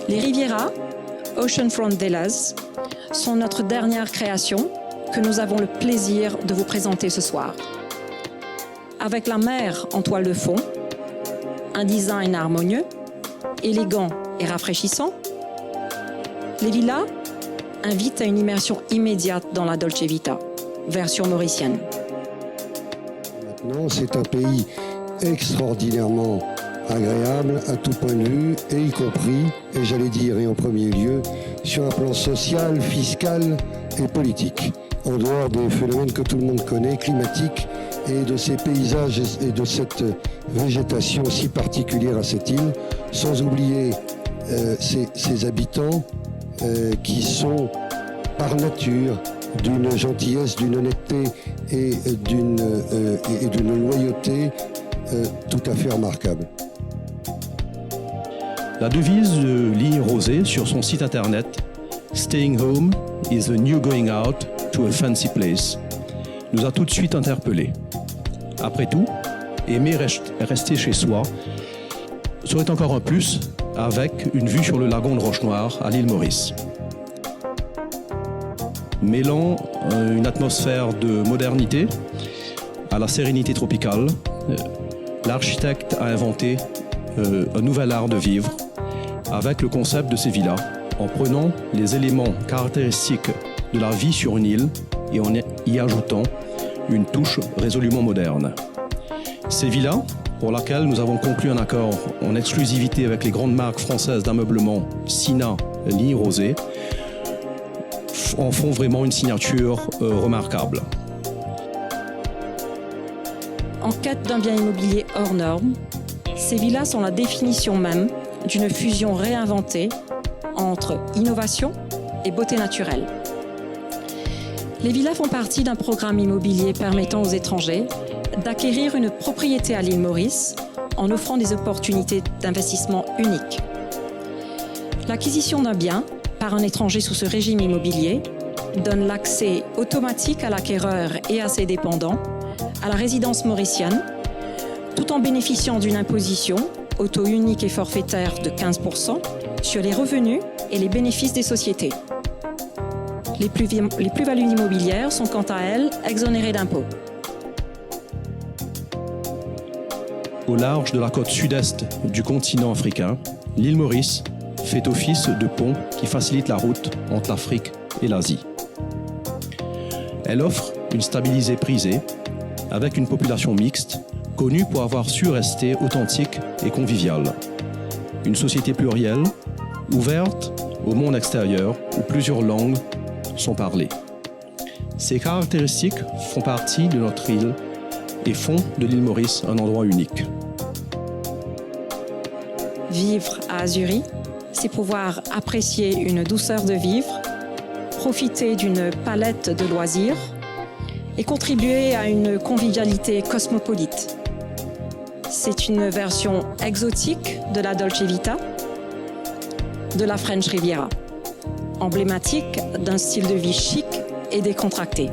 Les Riviera, Oceanfront Villas, sont notre dernière création que nous avons le plaisir de vous présenter ce soir. Avec la mer en toile de fond, un design harmonieux, élégant et rafraîchissant, les villas invitent à une immersion immédiate dans la Dolce Vita, version mauricienne. Maintenant, c'est un pays extraordinairement agréable à tout point de vue, et y compris, et j'allais dire, et en premier lieu, sur un plan social, fiscal et politique, en dehors des phénomènes que tout le monde connaît, climatiques, et de ces paysages et de cette végétation si particulière à cette île, sans oublier ses habitants qui sont par nature d'une gentillesse, d'une honnêteté et d'une loyauté tout à fait remarquable. La devise de Ligne Rosée sur son site internet « Staying home is the new going out to a fancy place » nous a tout de suite interpellés. Après tout, aimer rester chez soi serait encore un plus avec une vue sur le lagon de Roche-Noire à l'île Maurice. Mêlant une atmosphère de modernité à la sérénité tropicale, l'architecte a inventé un nouvel art de vivre avec le concept de ces villas, en prenant les éléments caractéristiques de la vie sur une île et en y ajoutant une touche résolument moderne. Ces villas, pour laquelle nous avons conclu un accord en exclusivité avec les grandes marques françaises d'ameublement Sina, Ligne Rosée, en font vraiment une signature remarquable. En quête d'un bien immobilier hors norme, ces villas sont la définition même d'une fusion réinventée entre innovation et beauté naturelle. Les villas font partie d'un programme immobilier permettant aux étrangers d'acquérir une propriété à l'île Maurice en offrant des opportunités d'investissement uniques. L'acquisition d'un bien par un étranger sous ce régime immobilier donne l'accès automatique à l'acquéreur et à ses dépendants à la résidence mauricienne, tout en bénéficiant d'une imposition au taux unique et forfaitaire de 15% sur les revenus et les bénéfices des sociétés. Les plus-values immobilières sont quant à elles exonérées d'impôts. Au large de la côte sud-est du continent africain, l'île Maurice fait office de pont qui facilite la route entre l'Afrique et l'Asie. Elle offre une stabilité prisée avec une population mixte, connue pour avoir su rester authentique et conviviale. Une société plurielle, ouverte au monde extérieur où plusieurs langues sont parlées. Ces caractéristiques font partie de notre île et font de l'île Maurice un endroit unique. Vivre à Azuris, c'est pouvoir apprécier une douceur de vivre, profiter d'une palette de loisirs et contribuer à une convivialité cosmopolite. C'est une version exotique de la Dolce Vita, de la French Riviera, emblématique d'un style de vie chic et décontracté.